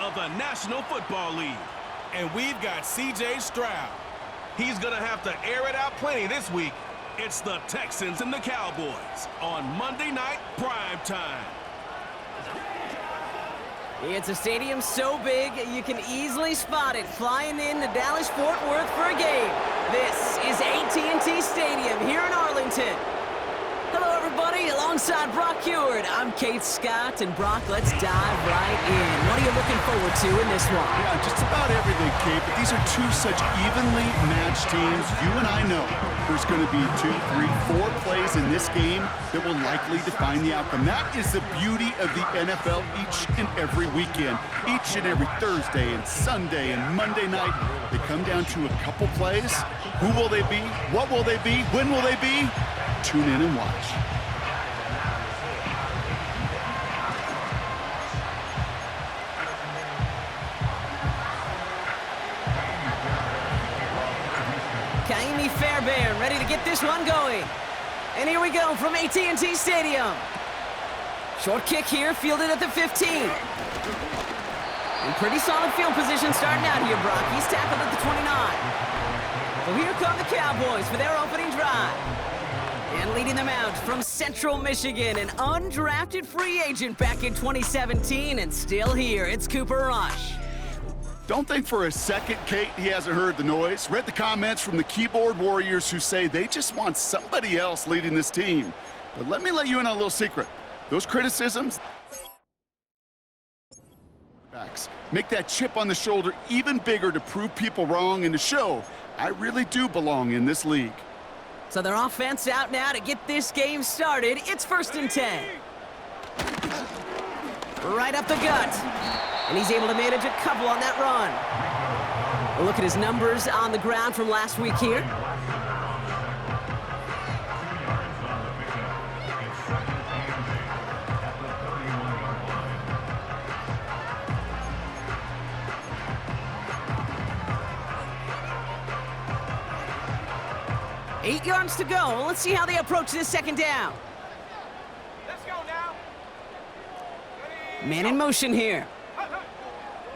of the National Football League. And we've got C.J. Stroud. He's going to have to air it out plenty this week. It's the Texans and the Cowboys on Monday Night Prime Time. It's a stadium so big you can easily spot it flying in to Dallas-Fort Worth for a game. This is AT&T Stadium here in Arlington. Hello, everybody. Alongside Brock Heward, I'm Kate Scott, and Brock, let's dive right in. What are you looking forward to in this one? Yeah, just about everything, Kate, but these are two such evenly matched teams. You and I know there's going to be 2, 3, 4 plays in this game that will likely define the outcome. That is the beauty of the NFL each and every weekend. Each and every Thursday and Sunday and Monday night, they come down to a couple plays. Who will they be? What will they be? When will they be? Tune in and watch. Kaimi Fairbairn ready to get this one going. And here we go from AT&T Stadium. Short kick here, fielded at the 15. In pretty solid field position starting out here, Brock. He's tackled at the 29. So here come the Cowboys for their opening drive. And leading them out from Central Michigan, an undrafted free agent back in 2017, and still here, it's Cooper Rush. Don't think for a second, Kate, he hasn't heard the noise. Read the comments from the keyboard warriors who say they just want somebody else leading this team. But let me let you in on a little secret. Those criticisms make that chip on the shoulder even bigger to prove people wrong and to show I really do belong in this league. So their offense out now to get this game started. It's 1st and 10. Right up the gut. And he's able to manage a couple on that run. A look at his numbers on the ground from last week here. Eight yards to go. Let's see how they approach this second down. Let's go now. Man in motion here.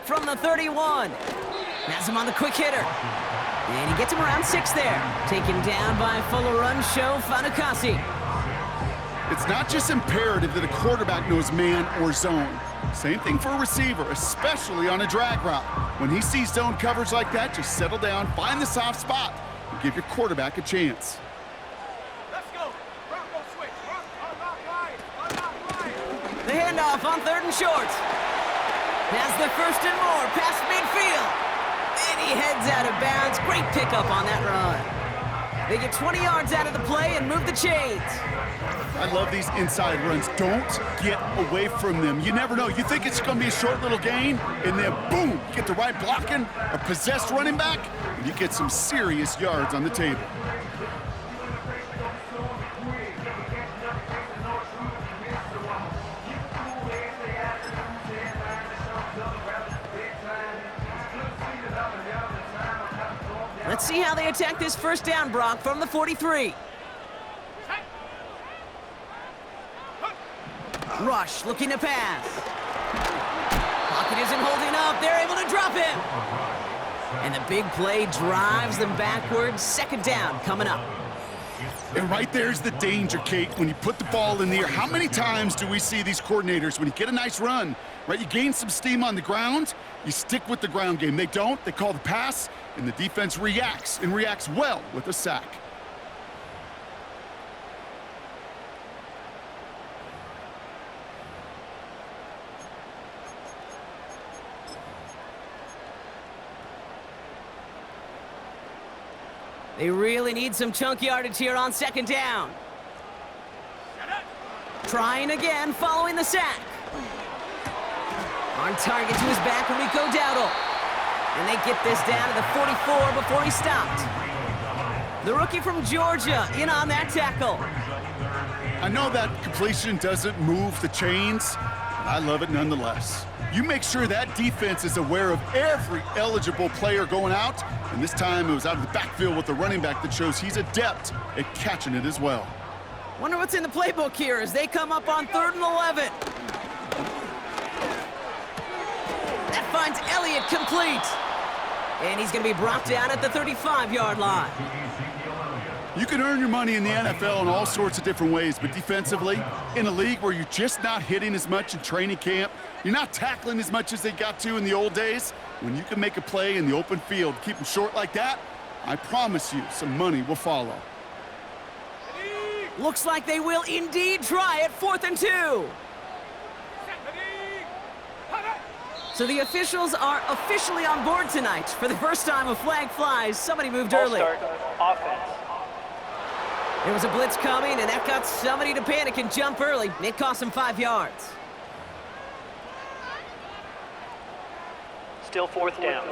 From the 31. Has him on the quick hitter. And he gets him around 6 there. Taken down by Fuller Run Show Fanukasi. It's not just imperative that a quarterback knows man or zone. Same thing for a receiver, especially on a drag route. When he sees zone coverage like that, just settle down, find the soft spot, and give your quarterback a chance. Let's go. Bronco switch. Unlock line. Unlock line. The handoff on 3rd and short. Has the 1st and more past midfield. And he heads out of bounds. Great pickup on that run. They get 20 yards out of the play and move the chains. I love these inside runs. Don't get away from them. You never know. You think it's going to be a short little gain, and then boom, you get the right blocking, a possessed running back, and you get some serious yards on the table. Let's see how they attack this 1st down, Brock, from the 43. Rush looking to pass. Pocket isn't holding up. They're able to drop him. And the big play drives them backwards. 2nd down coming up. And right there's the danger, Kate, when you put the ball in the air. How many times do we see these coordinators, when you get a nice run, right, you gain some steam on the ground, you stick with the ground game. They don't. They call the pass, and the defense reacts, and reacts well with a sack. They really need some chunk yardage here on 2nd down. Trying again, following the sack. On target to his back, Rico Dowdle. And they get this down to the 44 before he stopped. The rookie from Georgia in on that tackle. I know that completion doesn't move the chains, but I love it nonetheless. You make sure that defense is aware of every eligible player going out, and this time it was out of the backfield with the running back that shows he's adept at catching it as well. Wonder what's in the playbook here as they come up on 3rd and 11. That finds Elliott complete. And he's going to be brought down at the 35-yard line. You can earn your money in the NFL in all sorts of different ways, but defensively, in a league where you're just not hitting as much in training camp, you're not tackling as much as they got to in the old days, when you can make a play in the open field, keep them short like that, I promise you some money will follow. Looks like they will indeed try it, 4th and 2. So the officials are officially on board tonight. For the first time a flag flies, somebody moved early. Start offense. There was a blitz coming, and that got somebody to panic and jump early. It cost him 5 yards. Still 4th down.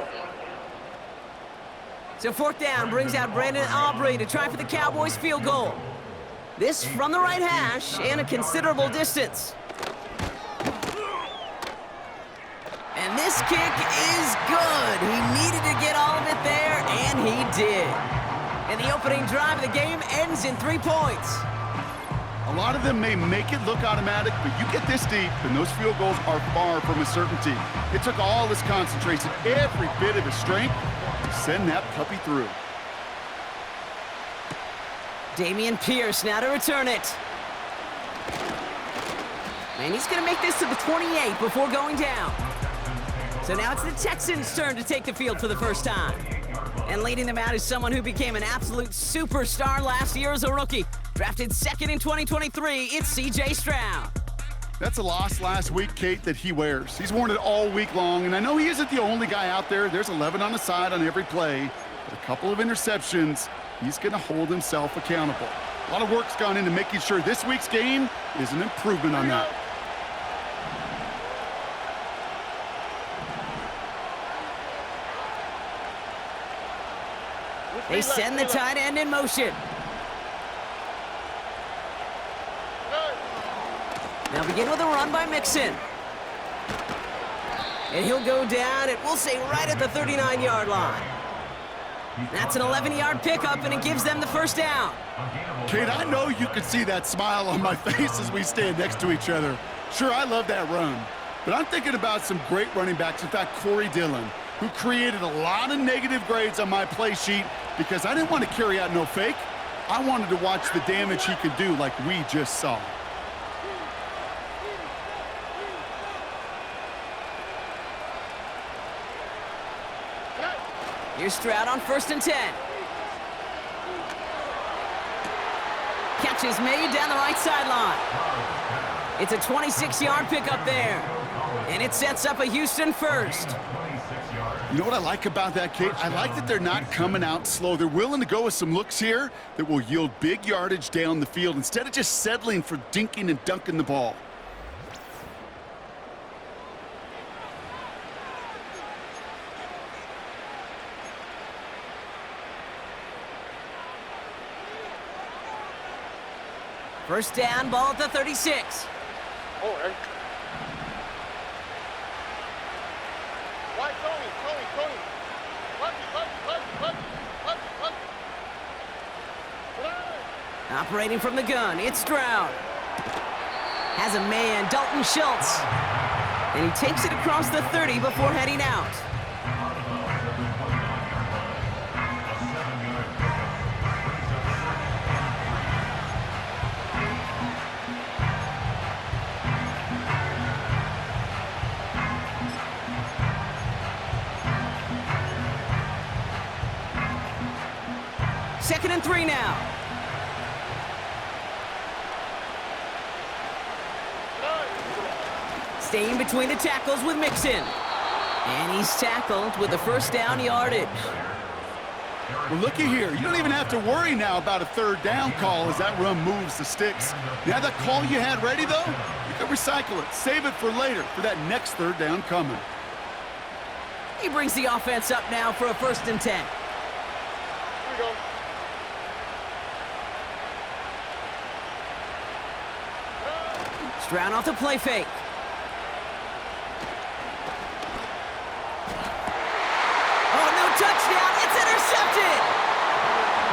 So 4th down brings out Brandon Aubrey to try for the Cowboys field goal. This from the right hash and a considerable distance. And this kick is good. He needed to get all of it there, and he did. And the opening drive of the game ends in 3 points. A lot of them may make it look automatic, but you get this deep, and those field goals are far from a certainty. It took all his concentration, every bit of his strength, to send that puppy through. Dameon Pierce now to return it. And he's going to make this to the 28 before going down. So now it's the Texans' turn to take the field for the first time. And leading them out is someone who became an absolute superstar last year as a rookie. Drafted 2nd in 2023, it's C.J. Stroud. That's a loss last week, Kate, that he wears. He's worn it all week long, and I know he isn't the only guy out there. There's 11 on the side on every play. But a couple of interceptions, he's going to hold himself accountable. A lot of work's gone into making sure this week's game is an improvement on that. They send the tight end in motion. They'll begin with a run by Mixon. And he'll go down, and we'll say right at the 39-yard line. That's an 11-yard pickup, and it gives them the first down. Kate, I know you can see that smile on my face as we stand next to each other. Sure, I love that run. But I'm thinking about some great running backs. In fact, Corey Dillon, who created a lot of negative grades on my play sheet because I didn't want to carry out no fake. I wanted to watch the damage he could do like we just saw. Here's Stroud on 1st and 10. Catch is made down the right sideline. It's a 26-yard pickup there. And it sets up a Houston first. You know what I like about that, Kate? I like that they're not coming out slow. They're willing to go with some looks here that will yield big yardage down the field instead of just settling for dinking and dunking the ball. First down, ball at the 36. Operating from the gun, it's Stroud. Has a man, Dalton Schultz. And he takes it across the 30 before heading out. Second and 3 now. Staying between the tackles with Mixon. And he's tackled with the first down yardage. Well, looky here. You don't even have to worry now about a 3rd down call as that run moves the sticks. Now that call you had ready, though, you can recycle it. Save it for later for that next 3rd down coming. He brings the offense up now for a 1st and 10. Here we go. Stroud off the play fake. Oh, no touchdown. It's intercepted.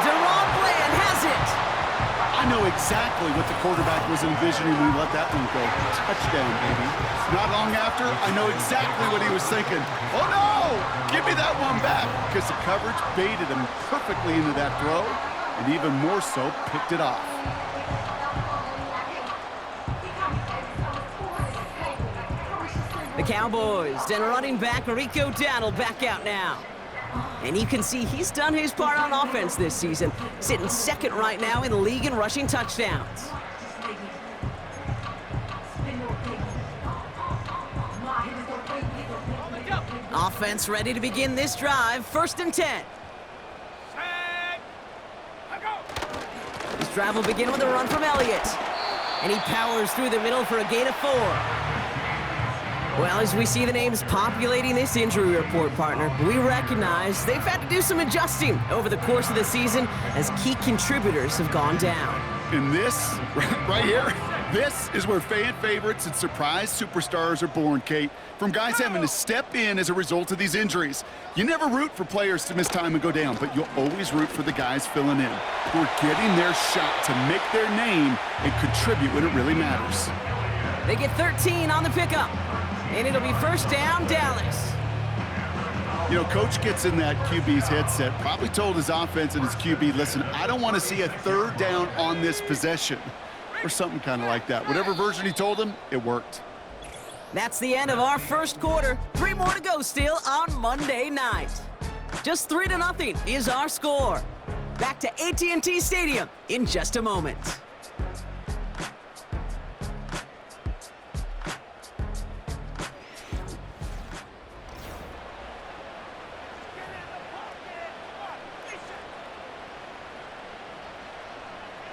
Deron Bland has it. I know exactly what the quarterback was envisioning when he let that one go. Touchdown, baby. Not long after, I know exactly what he was thinking. Oh, no! Give me that one back! Because the coverage baited him perfectly into that throw, and even more so, picked it off. The Cowboys and running back Rico Dowdle back out now. And you can see he's done his part on offense this season, sitting second right now in the league in rushing touchdowns. Offense ready to begin this drive, 1st and 10. This drive will begin with a run from Elliott. And he powers through the middle for a gain of 4. Well, as we see the names populating this injury report, partner, we recognize they've had to do some adjusting over the course of the season as key contributors have gone down. And this, right here, this is where fan favorites and surprise superstars are born, Kate. From guys having to step in as a result of these injuries. You never root for players to miss time and go down, but you'll always root for the guys filling in, who are getting their shot to make their name and contribute when it really matters. They get 13 on the pickup. And it'll be 1st down, Dallas. You know, Coach gets in that QB's headset, probably told his offense and his QB, listen, I don't want to see a 3rd down on this possession, or something kind of like that. Whatever version he told him, it worked. That's the end of our 1st quarter. 3 more to go still on Monday night. Just 3-0 is our score. Back to AT&T Stadium in just a moment.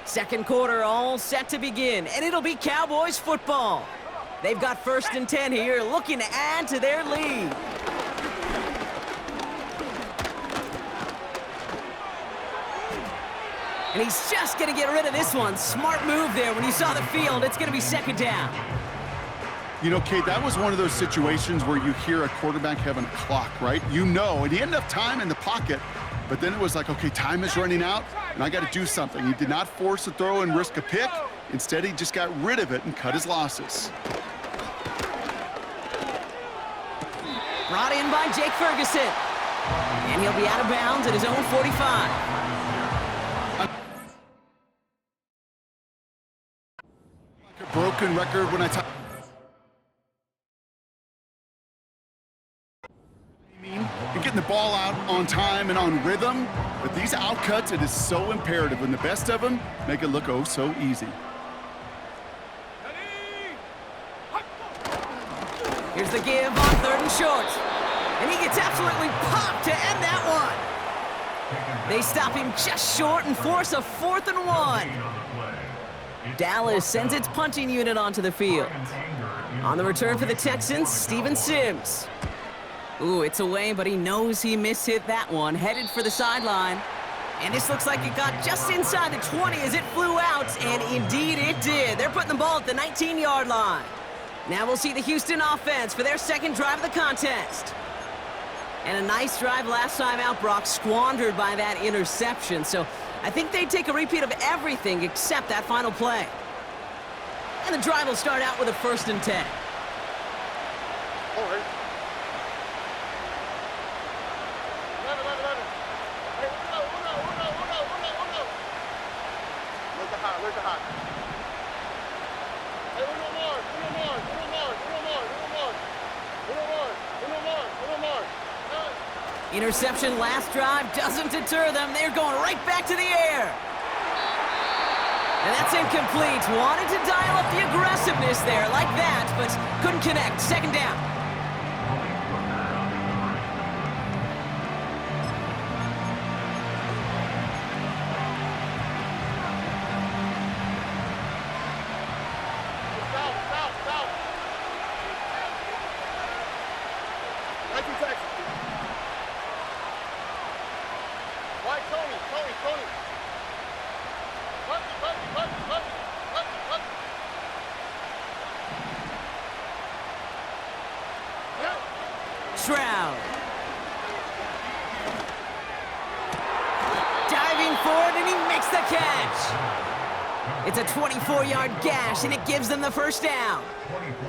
Second quarter all set to begin, and it'll be Cowboys football. They've got 1st and 10 here, looking to add to their lead. And he's just going to get rid of this one. Smart move there when you saw the field. It's going to be 2nd down. You know, Kate, that was one of those situations where you hear a quarterback having a clock, right? You know, and he had enough time in the pocket, but then it was like, okay, time is running out, and I got to do something. He did not force a throw and risk a pick. Instead, he just got rid of it and cut his losses. Brought in by Jake Ferguson. And he'll be out of bounds at his own 45. Like a broken record when I talk. And getting the ball out on time and on rhythm, but these outcuts, it is so imperative, and the best of them make it look oh so easy. Here's the give on 3rd and short. And he gets absolutely popped to end that one. They stop him just short and force a 4th and 1. Dallas sends its punting unit onto the field. On the return for the Texans, Steven Sims. Ooh, it's away, but he knows he mishit that one. Headed for the sideline. And this looks like it got just inside the 20 as it flew out, and indeed it did. They're putting the ball at the 19-yard line. Now we'll see the Houston offense for their 2nd drive of the contest. And a nice drive last time out, Brock, squandered by that interception. So I think they'd take a repeat of everything except that final play. And the drive will start out with a 1st and 10. Interception last drive doesn't deter them. They're going right back to the air. And that's incomplete. Wanted to dial up the aggressiveness there like that, but couldn't connect. 2nd down. Stroud. Diving forward, and he makes the catch. It's a 24-yard gash, and it gives them the first down.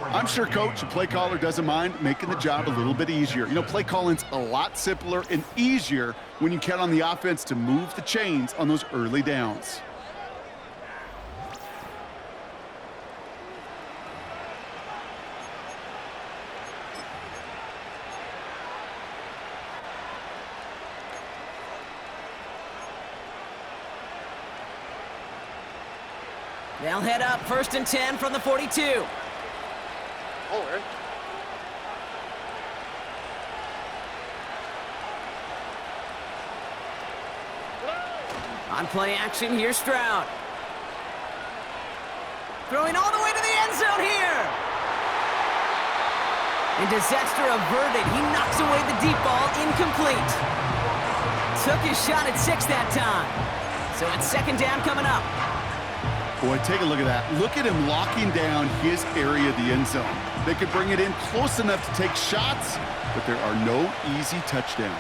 I'm sure Coach, the play caller, doesn't mind making the job a little bit easier. You know, play calling's a lot simpler and easier when you count on the offense to move the chains on those early downs. They'll head up 1st and 10 from the 42. On play action, here's Stroud. Throwing all the way to the end zone here. And disaster averted. He knocks away the deep ball, incomplete. Took his shot at 6 that time. So it's 2nd down coming up. Boy, take a look at that. Look at him locking down his area of the end zone. They could bring it in close enough to take shots, but there are no easy touchdowns.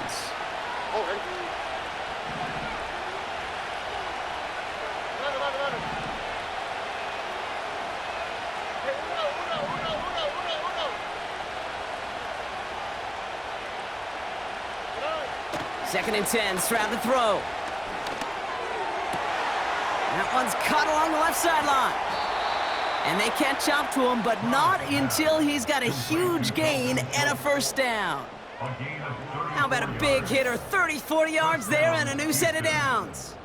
Second and 10, Stroud to throw. That one's cut along the left sideline. And they catch up to him, but not until he's got a huge gain and a first down. How about a big hitter, 30, 40 yards there and a new set of downs.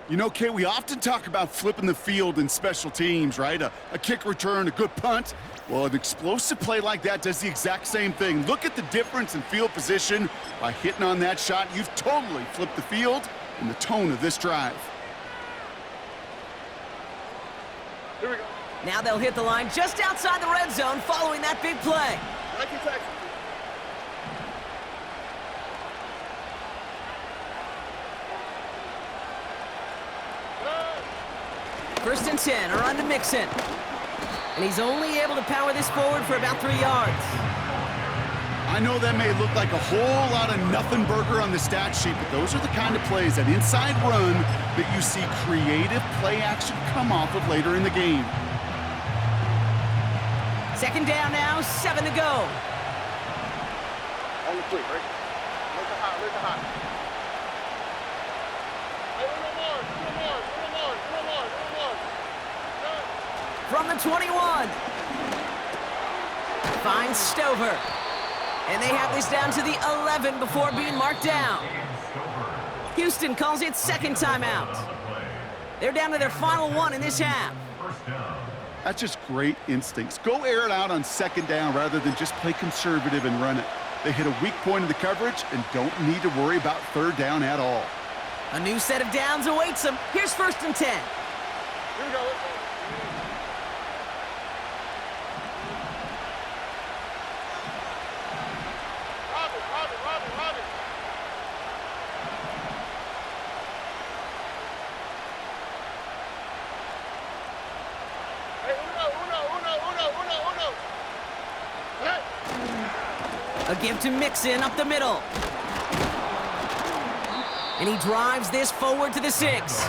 You know, Kay, we often talk about flipping the field in special teams, right? A kick return, a good punt. Well, an explosive play like that does the exact same thing. Look at the difference in field position. By hitting on that shot, you've totally flipped the field and the tone of this drive. Here we go. Now they'll hit the line just outside the red zone following that big play. First and 10, a run to Mixon. And he's only able to power this forward for about 3 yards. I know that may look like a whole lot of nothing burger on the stat sheet, but those are the kind of plays, that inside run, that you see creative play action come off of later in the game. 2nd down now, 7 to go. On the quick, right? Look at hot, look at hot. Hey, a little more. From the 21. Finds Stover. And they have this down to the 11 before being marked down. Houston calls it 2nd timeout. They're down to their final one in this half. That's just great instincts. Go air it out on 2nd down rather than just play conservative and run it. They hit a weak point in the coverage and don't need to worry about 3rd down at all. A new set of downs awaits them. Here's 1st and 10. Here we go. Robin. Hey, uno. Hey. A give to Mixon up the middle. And he drives this forward to the 6.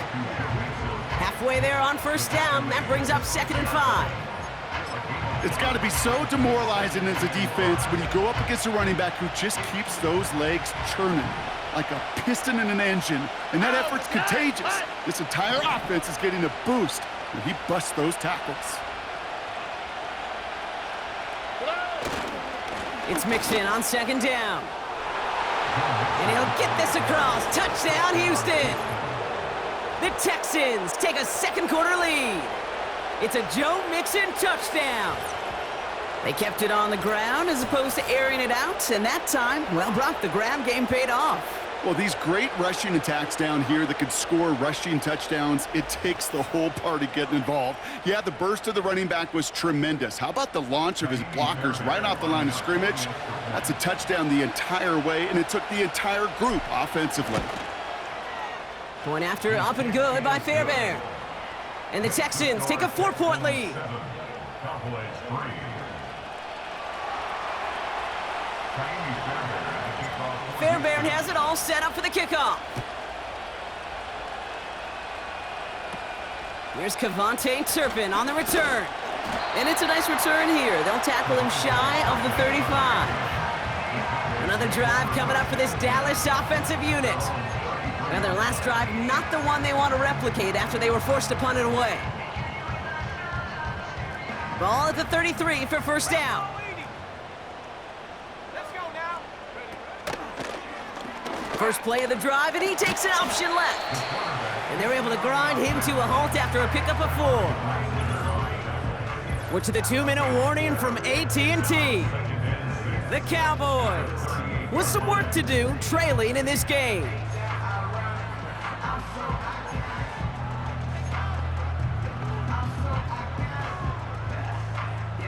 Halfway there on 1st down. That brings up 2nd and 5. It's got to be so demoralizing as a defense when you go up against a running back who just keeps those legs churning like a piston in an engine, and that effort's contagious. This entire offense is getting a boost when he busts those tackles. It's Mixon on 2nd down. And he'll get this across. Touchdown, Houston. The Texans take a 2nd quarter lead. It's a Joe Mixon touchdown. They kept it on the ground as opposed to airing it out, and that time, well, Brock, the ground game paid off. Well, these great rushing attacks down here that could score rushing touchdowns, it takes the whole party getting involved. Yeah, the burst of the running back was tremendous. How about the launch of his blockers right off the line of scrimmage? That's a touchdown the entire way, and it took the entire group offensively. Point after up and good by Fairbairn. And the Texans take a 4-point lead. Fairbairn has it all set up for the kickoff. Here's Cavante Turpin on the return. And it's a nice return here. They'll tackle him shy of the 35. Another drive coming up for this Dallas offensive unit. Now their last drive, not the one they want to replicate after they were forced to punt it away. Ball at the 33 for first down. Let's go now. First play of the drive, and he takes an option left. And they're able to grind him to a halt after a pickup of 4. We're to the 2-minute warning from AT&T. The Cowboys with some work to do, trailing in this game.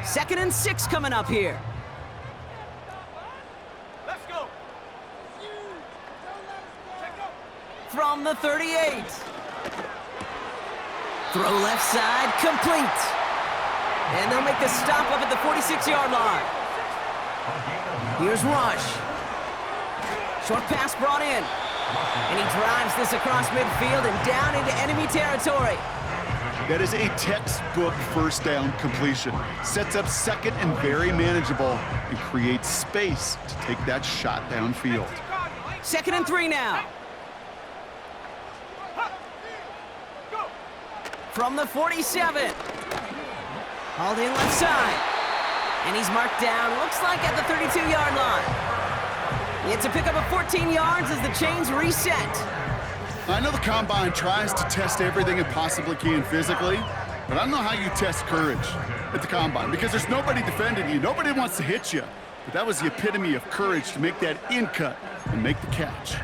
Second and 6 coming up here. Let's go. Check up. From the 38. Throw left side, complete. And they'll make the stop up at the 46-yard line. Here's Rush. Short pass brought in. And he drives this across midfield and down into enemy territory. That is a textbook first down completion. Sets up second and very manageable and creates space to take that shot downfield. Second and 3 now. Go. From the 47. Hauled in left side. And he's marked down, looks like at the 32-yard line. It's a pickup of 14 yards as the chains reset. I know the Combine tries to test everything it possibly can physically, but I don't know how you test courage at the Combine because there's nobody defending you. Nobody wants to hit you. But that was the epitome of courage to make that in cut and make the catch.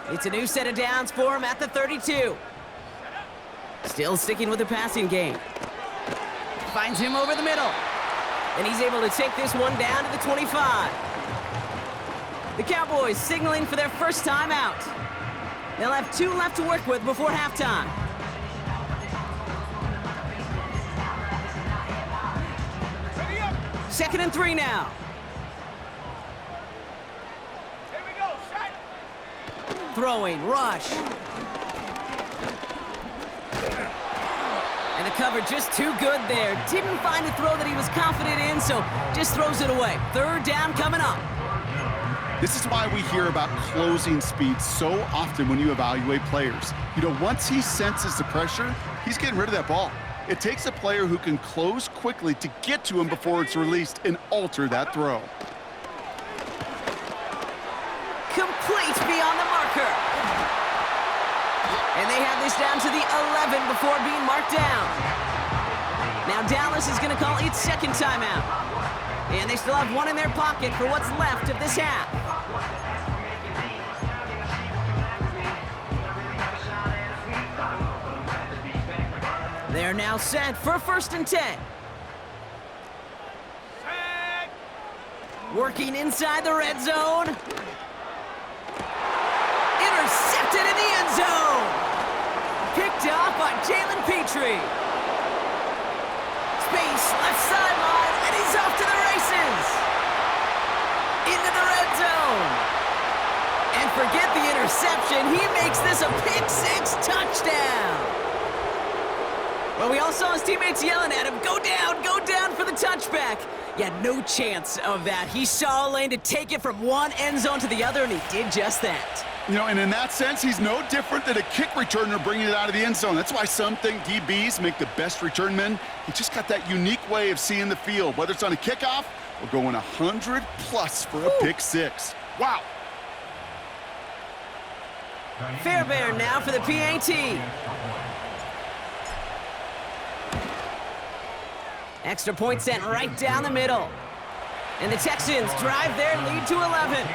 It's a new set of downs for him at the 32. Still sticking with the passing game. Finds him over the middle. And he's able to take this one down to the 25. The Cowboys signaling for their first time out. They'll have 2 left to work with before halftime. Ready up. Second and 3 now. Here we go. Shot. Throwing, Rush. And the cover just too good there. Didn't find a throw that he was confident in, so just throws it away. Third down coming up. This is why we hear about closing speed so often when you evaluate players. You know, once he senses the pressure, he's getting rid of that ball. It takes a player who can close quickly to get to him before it's released and alter that throw. Complete beyond the marker. And they have this down to the 11 before being marked down. Now Dallas is going to call its second timeout. And they still have 1 in their pocket for what's left of this half. They're now set for first and 10. Set. Working inside the red zone. Intercepted in the end zone. Picked off by Jalen Petrie. Space, left sideline, and he's off to the races. Into the red zone. And forget the interception. He makes this a pick-6 touchdown. Well, we all saw his teammates yelling at him, go down for the touchback. Yeah, no chance of that. He saw a lane to take it from one end zone to the other, and he did just that. You know, and in that sense, he's no different than a kick returner bringing it out of the end zone. That's why some think DBs make the best return men. He just got that unique way of seeing the field, whether it's on a kickoff or going 100+ for a pick-6. Wow. Fairbairn now for the PAT. Extra point sent right down the middle. And the Texans drive their lead to 11.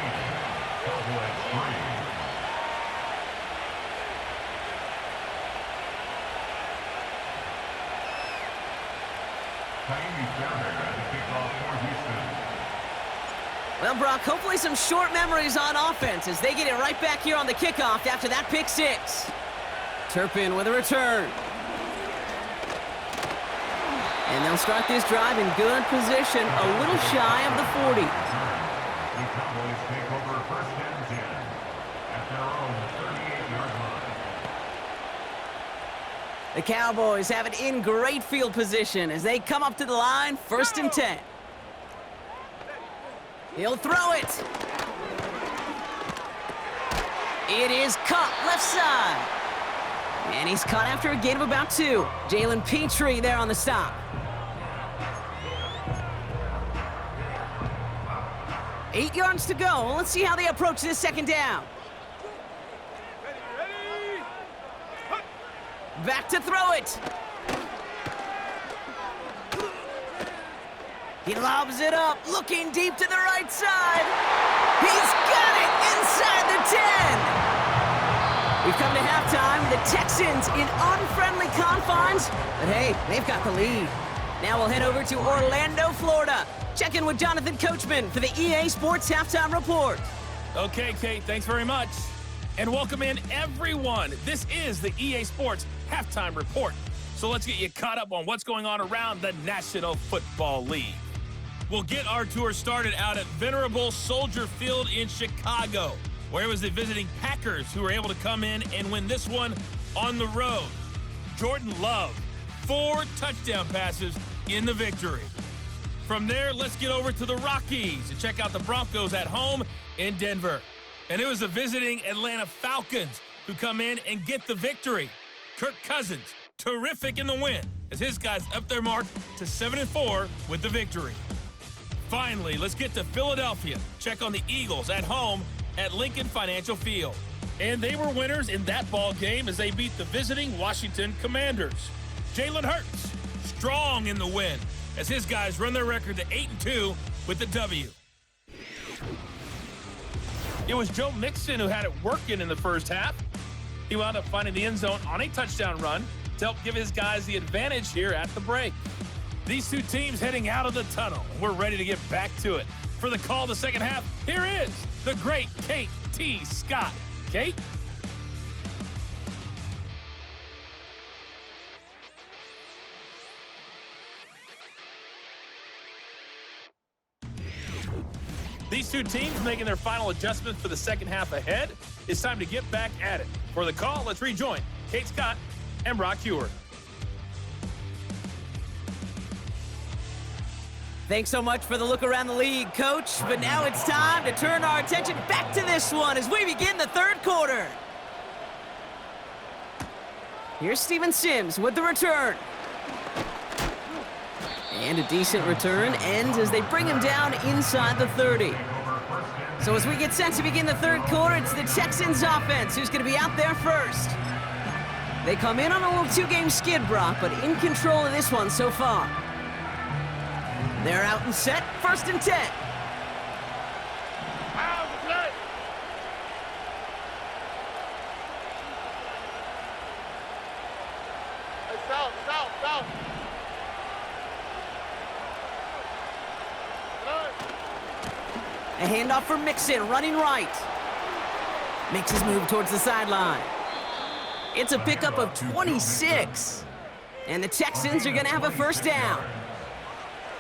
Well, Brock, hopefully some short memories on offense as they get it right back here on the kickoff after that pick-6. Turpin with a return. And they'll start this drive in good position, a little shy of the 40. The Cowboys take over first and 10 at their own 38-yard line. The Cowboys have it in great field position as they come up to the line, first and 10. He'll throw it. It is caught left side. And he's caught after a gain of about 2. Jalen Petrie there on the stop. 8 yards to go. Let's see how they approach this second down. Ready? Back to throw it. He lobs it up, looking deep to the right side. He's got it inside the 10. We've come to halftime. The Texans in unfriendly confines. But hey, they've got the lead. Now we'll head over to Orlando, Florida. Check in with Jonathan Coachman for the EA Sports Halftime Report. Okay, Kate, thanks very much. And welcome in, everyone. This is the EA Sports Halftime Report. So let's get you caught up on what's going on around the National Football League. We'll get our tour started out at Venerable Soldier Field in Chicago, where it was the visiting Packers who were able to come in and win this one on the road. Jordan Love, 4 touchdown passes in the victory. From there, let's get over to the Rockies and check out the Broncos at home in Denver. And it was the visiting Atlanta Falcons who come in and get the victory. Kirk Cousins, terrific in the win, as his guys up their mark to 7-4 with the victory. Finally, let's get to Philadelphia. Check on the Eagles at home at Lincoln Financial Field. And they were winners in that ball game as they beat the visiting Washington Commanders. Jalen Hurts, strong in the win, as his guys run their record to 8-2 with the W. It was Joe Mixon who had it working in the first half. He wound up finding the end zone on a touchdown run to help give his guys the advantage here at the break. These two teams heading out of the tunnel. We're ready to get back to it. For the call of the second half, here is the great Kate T. Scott. Kate? These two teams making their final adjustments for the second half ahead. It's time to get back at it. For the call, let's rejoin Kate Scott and Brock Hewer. Thanks so much for the look around the league, Coach. But now it's time to turn our attention back to this one as we begin the third quarter. Here's Steven Sims with the return. And a decent return ends as they bring him down inside the 30. So as we get set to begin the third quarter, it's the Texans offense who's going to be out there first. They come in on a little 2-game skid, Brock, but in control of this one so far. They're out and set, first and 10. A handoff for Mixon, running right. Makes his move towards the sideline. It's a pickup of 26. And the Texans are going to have a first down.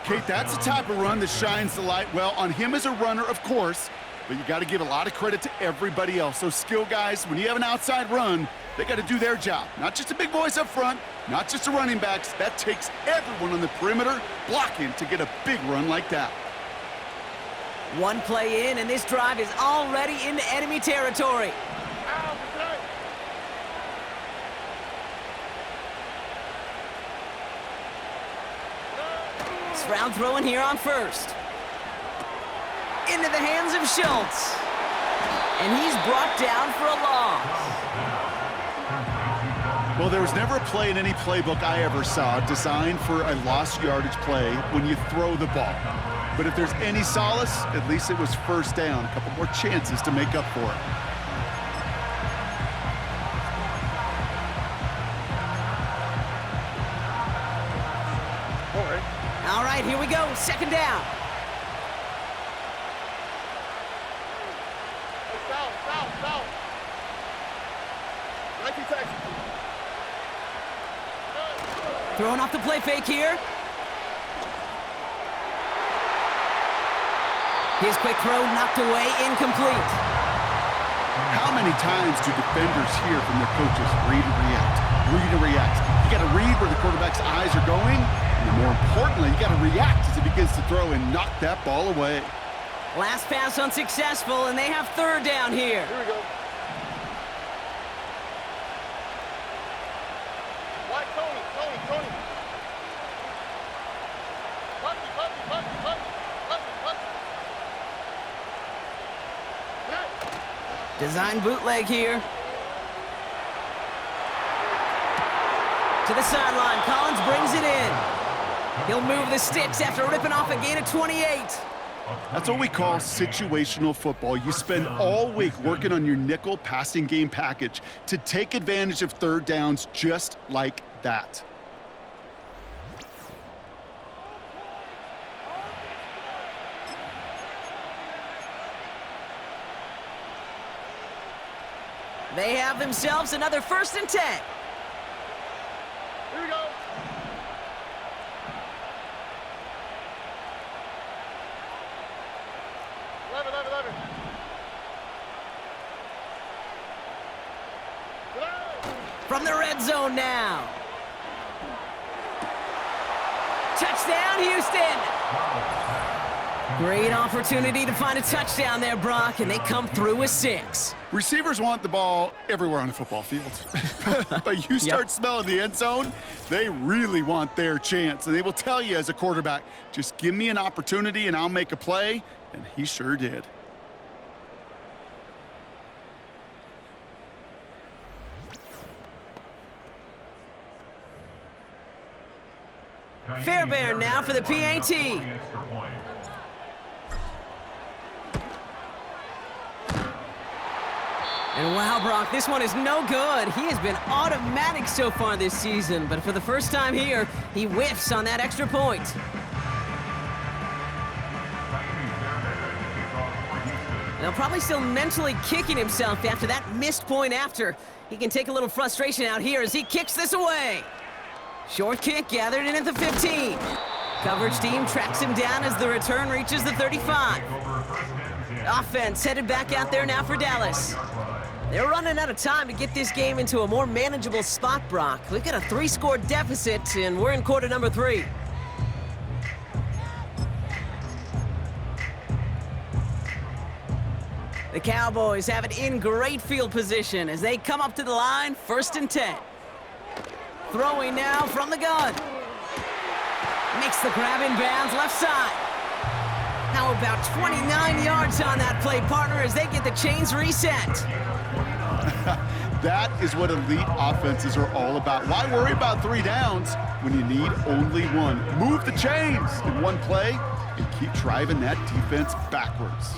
Kate, that's the type of run that shines the light well on him as a runner, of course, but you got to give a lot of credit to everybody else. Those skill guys, when you have an outside run, they got to do their job. Not just the big boys up front, not just the running backs. That takes everyone on the perimeter blocking to get a big run like that. One play in, and this drive is already into enemy territory. Round throwing here on first. Into the hands of Schultz. And he's brought down for a loss. Well, there was never a play in any playbook I ever saw designed for a lost yardage play when you throw the ball. But if there's any solace, at least it was first down. A couple more chances to make up for it. All right, here we go, second down. South. Throwing off the play fake here. His quick throw knocked away, incomplete. How many times do defenders hear from their coaches, read and react, read and react? You got to read where the quarterback's eyes are going, and more importantly, you got to react as he begins to throw and knock that ball away. Last pass unsuccessful, and they have third down here. Here we go. Why Tony? Tony. Puppy. Design bootleg here. To the sideline, Collins brings it in. He'll move the sticks after ripping off a gain of 28. That's what we call situational football. You spend all week working on your nickel passing game package to take advantage of third downs just like that. They have themselves another 1st and 10. Here we go. Lever. From the red zone now. Touchdown, Houston! Great opportunity to find a touchdown there, Brock, and they come through with 6. Receivers want the ball everywhere on the football field. But you start smelling the end zone, they really want their chance. And they will tell you as a quarterback, just give me an opportunity and I'll make a play. And he sure did. Fairbairn now for the PAT. And wow, Brock, this one is no good. He has been automatic so far this season, but for the first time here, he whiffs on that extra point. Now, probably still mentally kicking himself after that missed point after. He can take a little frustration out here as he kicks this away. Short kick gathered in at the 15. Coverage team tracks him down as the return reaches the 35. Offense headed back out there now for Dallas. They're running out of time to get this game into a more manageable spot, Brock. We've got a 3-score deficit, and we're in quarter number 3. The Cowboys have it in great field position as they come up to the line, 1st and 10. Throwing now from the gun. Makes the grab in bounds left side. Now about 29 yards on that play, partner, as they get the chains reset. That is what elite offenses are all about. Why worry about 3 downs when you need only 1? Move the chains in one play and keep driving that defense backwards.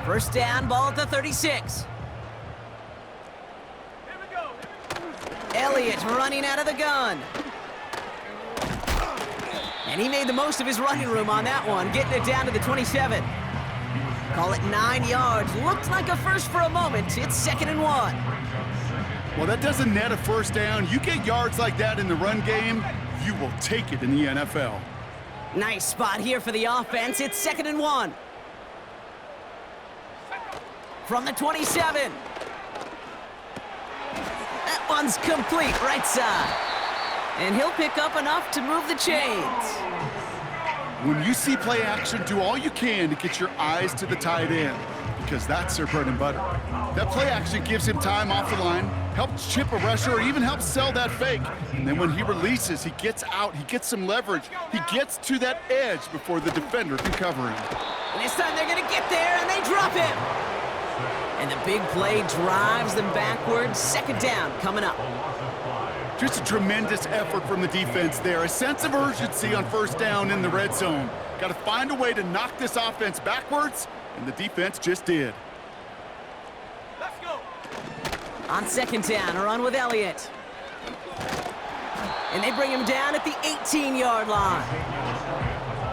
First down, ball at the 36. Here we go. Elliott running out of the gun. And he made the most of his running room on that one, getting it down to the 27. Call it 9 yards. Looked like a first for a moment. It's 2nd and 1. Well, that doesn't net a first down. You get yards like that in the run game, you will take it in the NFL. Nice spot here for the offense. It's 2nd and 1. From the 27. That one's complete, right side. And he'll pick up enough to move the chains. When you see play action, do all you can to get your eyes to the tight end, because that's their bread and butter. That play action gives him time off the line, helps chip a rusher, or even helps sell that fake. And then when he releases, he gets out, he gets some leverage. He gets to that edge before the defender can cover him. And this time they're gonna get there, and they drop him. And the big play drives them backwards. 2nd down coming up. Just a tremendous effort from the defense there. A sense of urgency on 1st down in the red zone. Got to find a way to knock this offense backwards, and the defense just did. Let's go. On 2nd down, a run with Elliott. And they bring him down at the 18-yard line.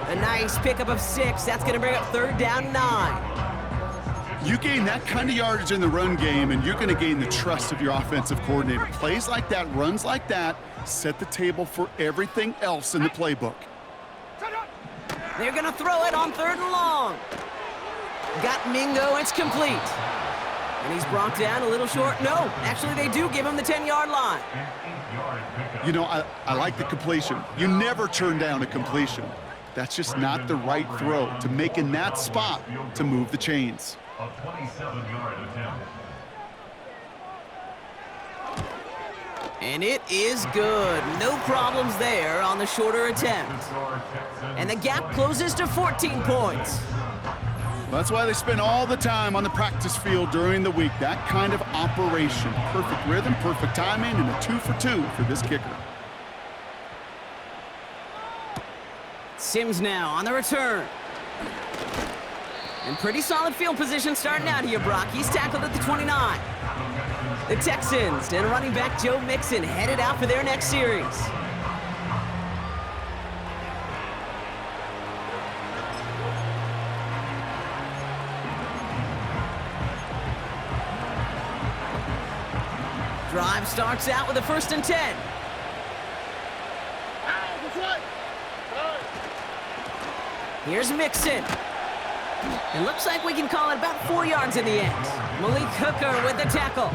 A nice pickup of 6. That's going to bring up 3rd down 9. You gain that kind of yardage in the run game, and you're going to gain the trust of your offensive coordinator. Plays like that, runs like that, set the table for everything else in the playbook. They're going to throw it on 3rd and long. Got Mingo, it's complete. And he's brought down a little short. No, actually they do give him the 10-yard line. You know, I like the completion. You never turn down a completion. That's just not the right throw to make in that spot to move the chains. A 27-yard attempt. And it is good. No problems there on the shorter attempt. And the gap closes to 14 points. That's why they spend all the time on the practice field during the week. That kind of operation. Perfect rhythm, perfect timing, and a 2 for 2 for this kicker. Sims now on the return. And pretty solid field position starting out here, Brock. He's tackled at the 29. The Texans and running back Joe Mixon headed out for their next series. Drive starts out with a 1st and 10. Here's Mixon. It looks like we can call it about 4 yards in the end. Malik Hooker with the tackle.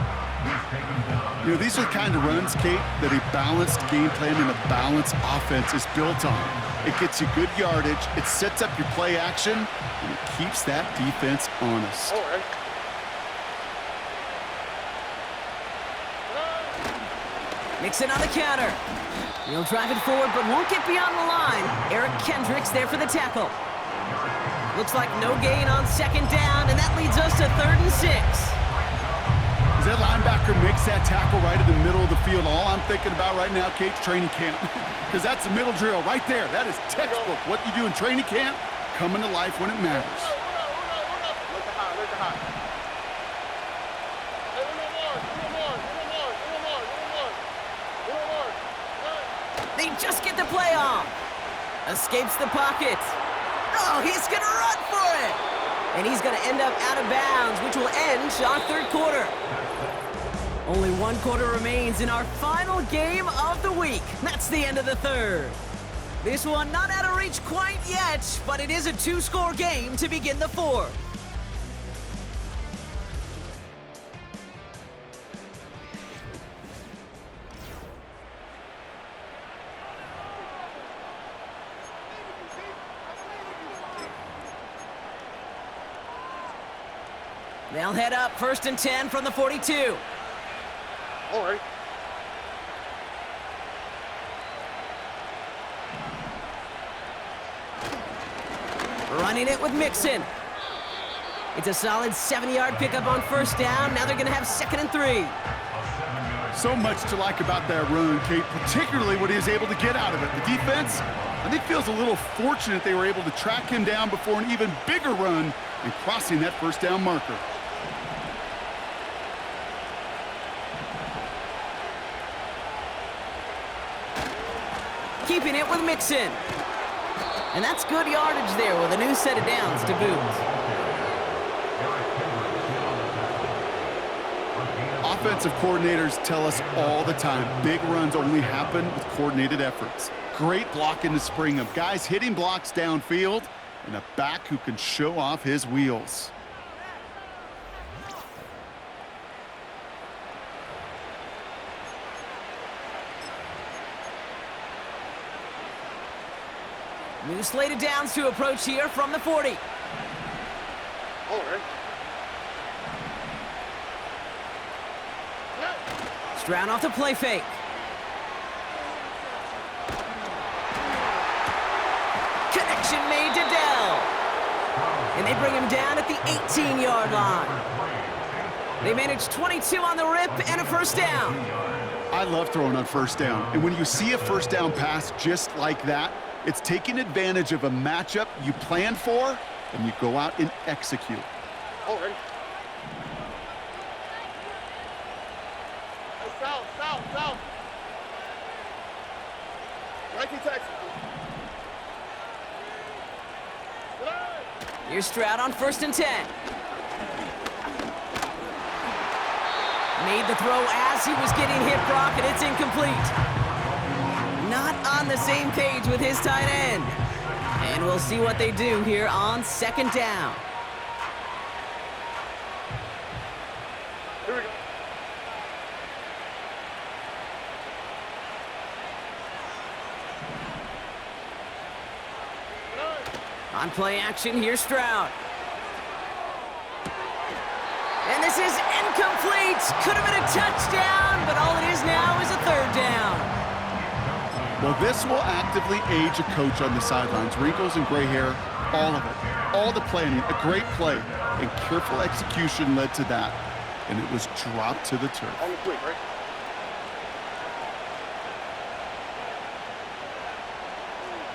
You know, these are the kind of runs, Kate, that a balanced game plan and a balanced offense is built on. It gets you good yardage, it sets up your play action, and it keeps that defense honest. Mixon on the counter. He'll drive it forward, but won't get beyond the line. Eric Kendricks there for the tackle. Looks like no gain on 2nd down, and that leads us to 3rd and 6. As that linebacker makes that tackle right in the middle of the field, all I'm thinking about right now, Kate, training camp. Because that's the middle drill right there. That is textbook. What you do in training camp, coming to life when it matters. They just get the play off. Escapes the pocket. Oh, he's going to run for it. And he's going to end up out of bounds, which will end our 3rd quarter. Only 1 quarter remains in our final game of the week. That's the end of the 3rd. This one not out of reach quite yet, but it is a 2-score game to begin the 4th. They'll head up 1st and 10 from the 42. All right. Running it with Mixon. It's a solid 70-yard pickup on 1st down. Now they're going to have 2nd and 3. So much to like about that run, Kate, particularly what he was able to get out of it. The defense, I think, feels a little fortunate they were able to track him down before an even bigger run and crossing that 1st down marker. Keeping it with Mixon. And that's good yardage there with a new set of downs to boot. Offensive coordinators tell us all the time, big runs only happen with coordinated efforts. Great block in the spring of guys hitting blocks downfield and a back who can show off his wheels. New slate of downs to approach here from the 40. All right. Stroud off the play fake. Connection made to Dell. And they bring him down at the 18-yard line. They managed 22 on the rip and a 1st down. I love throwing on 1st down. And when you see a 1st down pass just like that, it's taking advantage of a matchup you planned for, and you go out and execute. All right. Hey, south. Nike Texas. Here's Stroud on 1st and 10. Made the throw as he was getting hit, Brock, and it's incomplete. Not on the same page with his tight end. And we'll see what they do here on second down. Here we go. On play action, here's Stroud. And this is incomplete. Could have been a touchdown, but all it is now is a third down. Well, this will actively age a coach on the sidelines. Wrinkles and gray hair, all of it. All the planning, a great play, and careful execution led to that. And it was dropped to the turf. On the quick, right?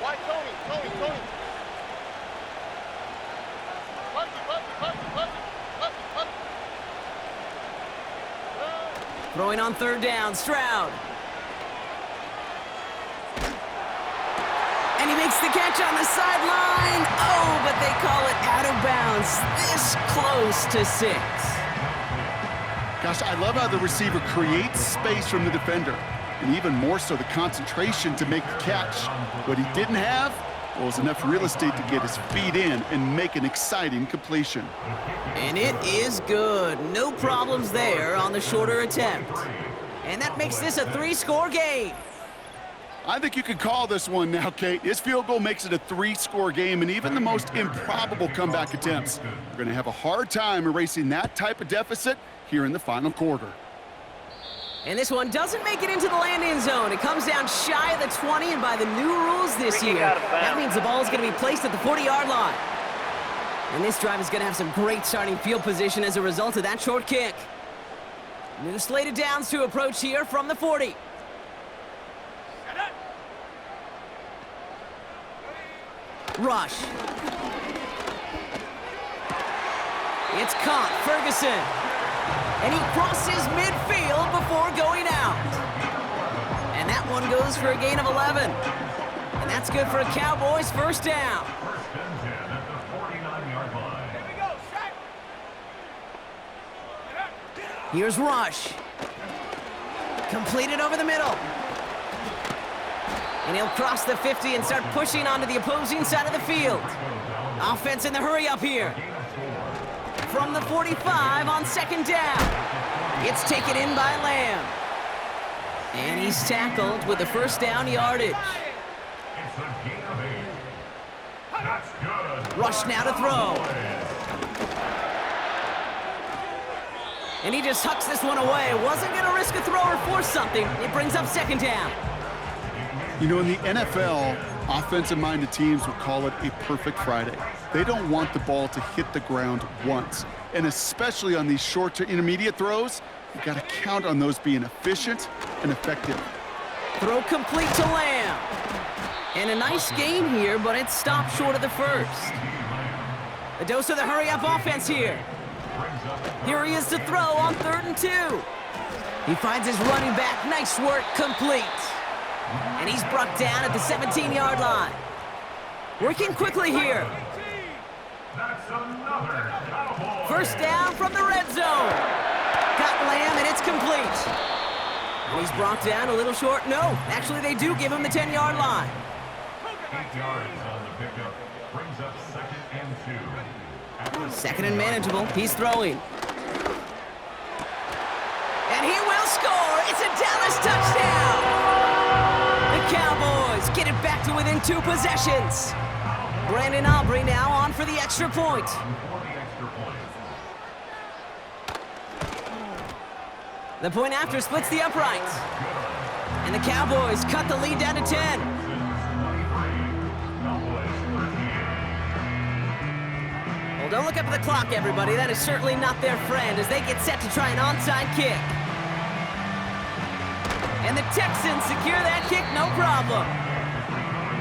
Why Tony? Tony. Throwing on third down, Stroud. And he makes the catch on the sideline. Oh, but they call it out of bounds. This close to 6. Gosh, I love how the receiver creates space from the defender, and even more so the concentration to make the catch. What he didn't have was enough real estate to get his feet in and make an exciting completion. And it is good. No problems there on the shorter attempt. And that makes this a 3-score game. I think you could call this one now, Kate. This field goal makes it a 3-score game, and even the most improbable comeback attempts are going to have a hard time erasing that type of deficit here in the final quarter. And this one doesn't make it into the landing zone. It comes down shy of the 20, and by the new rules this year, that means the ball is going to be placed at the 40-yard line. And this drive is going to have some great starting field position as a result of that short kick. New slated downs to approach here from the 40. Rush. It's caught, Ferguson. And he crosses midfield before going out. And that one goes for a gain of 11. And that's good for a Cowboys first down. First and 10 at the 49-yard line. Here we go, set. Here's Rush. Completed over the middle. And he'll cross the 50 and start pushing onto the opposing side of the field. Offense in the hurry up here. From the 45 on second down. It's taken in by Lamb. And he's tackled with the first down yardage. It's a gain of 8. That's good. Rush now to throw. And he just hucks this one away. Wasn't going to risk a throw or force something. It brings up second down. You know, in the NFL, offensive-minded teams will call it a perfect Friday. They don't want the ball to hit the ground once. And especially on these short to intermediate throws, you've got to count on those being efficient and effective. Throw complete to Lamb. And a nice gain here, but it stopped short of the first. A dose of the hurry-up offense here. Here he is to throw on 3rd and 2. He finds his running back. Nice work, complete. And he's brought down at the 17-yard line. Working quickly here. That's another Cowboy. First down from the red zone. Got Lamb, and it's complete. And he's brought down a little short. No, actually they do give him the 10-yard line. 8 yards on the pickup. Brings up 2nd and 2. Second and manageable. He's throwing. And he will score. It's a Dallas touchdown. The Cowboys get it back to within 2 possessions. Brandon Aubrey now on for the extra point. The point after splits the uprights. And the Cowboys cut the lead down to 10. Well, don't look up at the clock, everybody. That is certainly not their friend as they get set to try an onside kick. And the Texans secure that kick, no problem.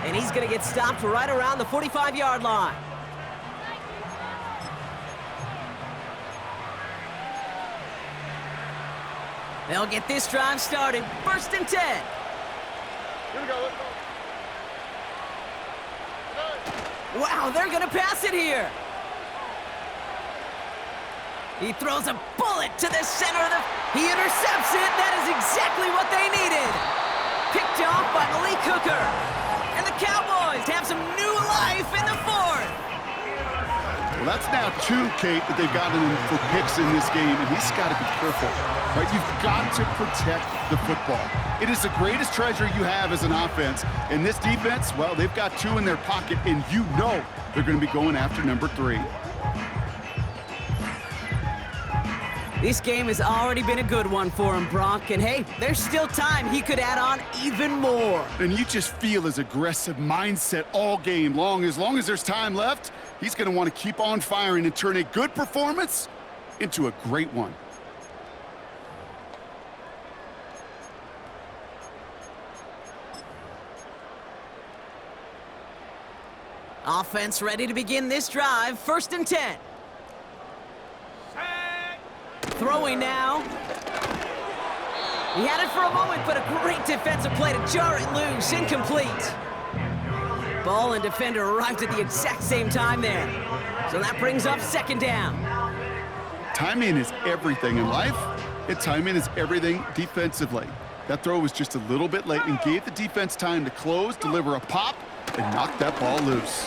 And he's going to get stopped right around the 45-yard line. They'll get this drive started. 1st and 10. Here we go, let's go. Wow, they're going to pass it here. He throws a bullet to the center of the... He intercepts it. That is exactly what they needed. Picked off by Malik Hooker. And the Cowboys have some new life in the fourth. Well, that's now 2, Kate, that they've gotten him for picks in this game, and he's got to be careful, right? You've got to protect the football. It is the greatest treasure you have as an offense. And this defense, well, they've got 2 in their pocket, and you know they're going to be going after number 3. This game has already been a good one for him, Brock. And hey, there's still time. He could add on even more. And you just feel his aggressive mindset all game long. As long as there's time left, he's going to want to keep on firing and turn a good performance into a great one. Offense ready to begin this drive. 1st and 10. Throwing now. He had it for a moment, but a great defensive play to jar it loose. Incomplete. Ball and defender arrived at the exact same time there. So that brings up 2nd down. Timing is everything in life, and timing is everything defensively. That throw was just a little bit late and gave the defense time to close, deliver a pop, and knock that ball loose.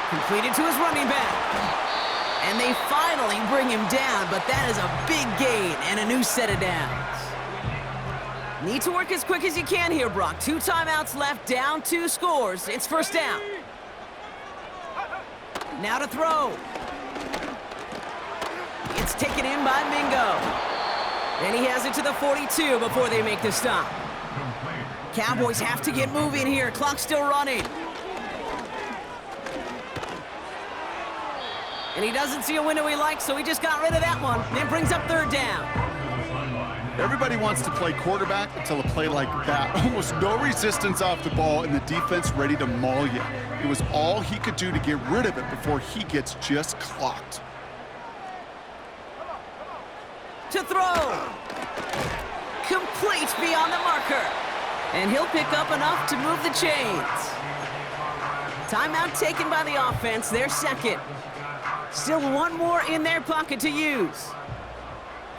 Completed to his running back. And they finally bring him down, but that is a big gain and a new set of downs. Need to work as quick as you can here, Brock. 2 timeouts left, down 2 scores. It's 1st down. Now to throw. It's taken in by Mingo. And he has it to the 42 before they make the stop. Cowboys have to get moving here. Clock's still running. And he doesn't see a window he likes, so he just got rid of that one. And brings up 3rd down. Everybody wants to play quarterback until a play like that. Almost no resistance off the ball and the defense ready to maul you. It was all he could do to get rid of it before he gets just clocked. To throw. Complete beyond the marker. And he'll pick up enough to move the chains. Timeout taken by the offense, their 2nd. Still 1 more in their pocket to use.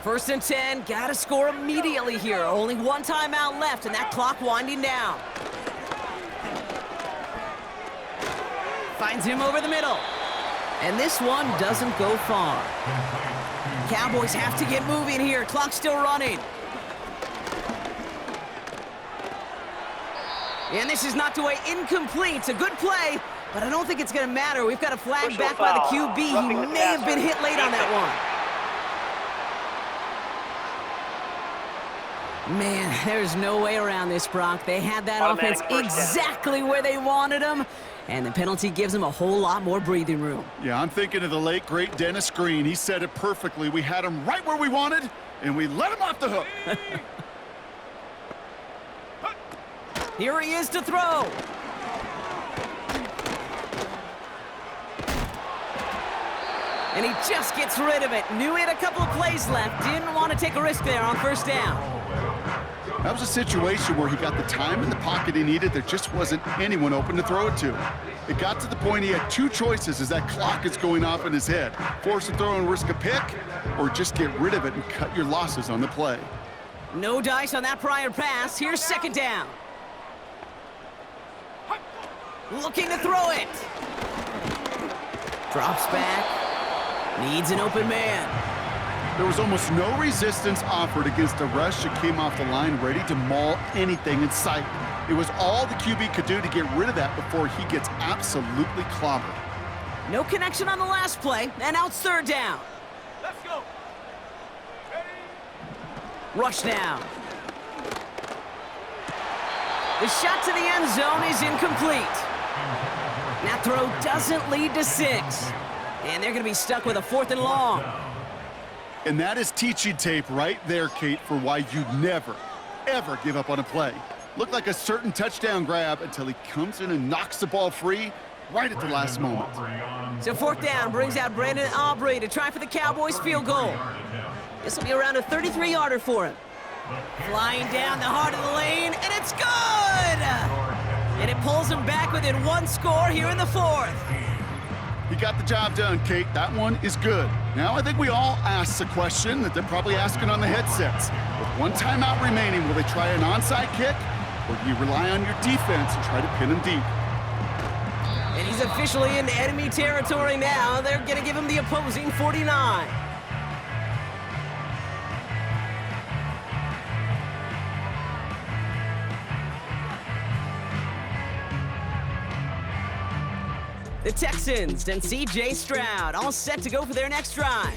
1st and 10, gotta score immediately here. Only 1 timeout left, and that clock winding down. Finds him over the middle. And this one doesn't go far. Cowboys have to get moving here. Clock's still running. And this is knocked away incomplete. It's a good play, but I don't think it's going to matter. We've got a flag back by the QB. He may have been hit late on that one. Man, there's no way around this, Brock. They had that offense exactly where they wanted them, and the penalty gives them a whole lot more breathing room. Yeah, I'm thinking of the late, great Dennis Green. He said it perfectly. We had him right where we wanted, and we let him off the hook. Here he is to throw. And he just gets rid of it. Knew he had a couple of plays left. Didn't want to take a risk there on 1st down. That was a situation where he got the time in the pocket he needed. There just wasn't anyone open to throw it to. It got to the point he had 2 choices as that clock is going off in his head. Force a throw and risk a pick, or just get rid of it and cut your losses on the play. No dice on that prior pass. Here's 2nd down. Looking to throw it. Drops back. Needs an open man. There was almost no resistance offered against a rush that came off the line ready to maul anything in sight. It was all the QB could do to get rid of that before he gets absolutely clobbered. No connection on the last play, and now it's 3rd down. Let's go. Ready? Rush now. The shot to the end zone is incomplete. That throw doesn't lead to 6. And they're going to be stuck with a 4th and long. And that is teaching tape right there, Kate, for why you never, ever give up on a play. Looked like a certain touchdown grab until he comes in and knocks the ball free right at the last moment. So 4th down brings out Brandon Aubrey to try for the Cowboys field goal. This will be around a 33-yarder for him. Flying down the heart of the lane, and it's good! And it pulls him back within 1 score here in the 4th. He got the job done, Kate. That one is good. Now I think we all ask the question that they're probably asking on the headsets. With one timeout remaining, will they try an onside kick? Or do you rely on your defense and try to pin him deep? And he's officially in enemy territory now. They're going to give him the opposing 49. The Texans and C.J. Stroud all set to go for their next drive.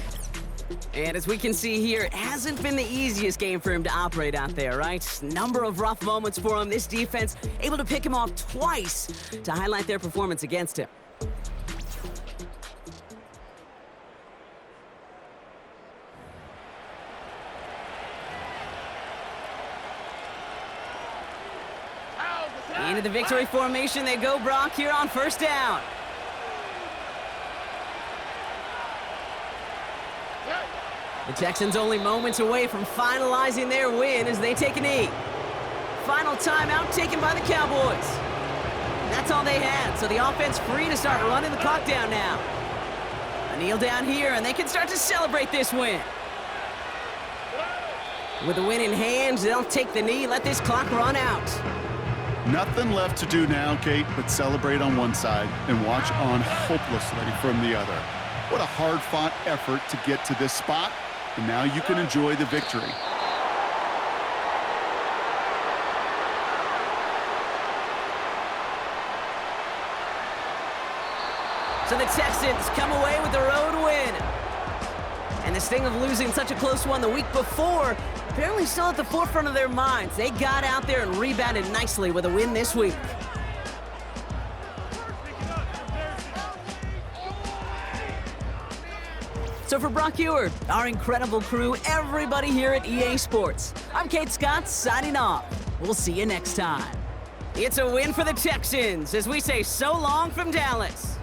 And as we can see here, it hasn't been the easiest game for him to operate out there, right? Number of rough moments for him. This defense able to pick him off twice to highlight their performance against him. Into the victory formation they go, Brock, here on first down. The Texans only moments away from finalizing their win as they take a knee. Final timeout taken by the Cowboys. That's all they had, so the offense free to start running the clock down now. A kneel down here, and they can start to celebrate this win. With the win in hand, they'll take the knee, let this clock run out. Nothing left to do now, Kate, but celebrate on one side and watch on hopelessly from the other. What a hard-fought effort to get to this spot, and now you can enjoy the victory. So the Texans come away with the road win. And the sting of losing such a close one the week before, apparently still at the forefront of their minds. They got out there and rebounded nicely with a win this week. So for Brock Ewart, our incredible crew, everybody here at EA Sports, I'm Kate Scott signing off. We'll see you next time. It's a win for the Texans as we say so long from Dallas.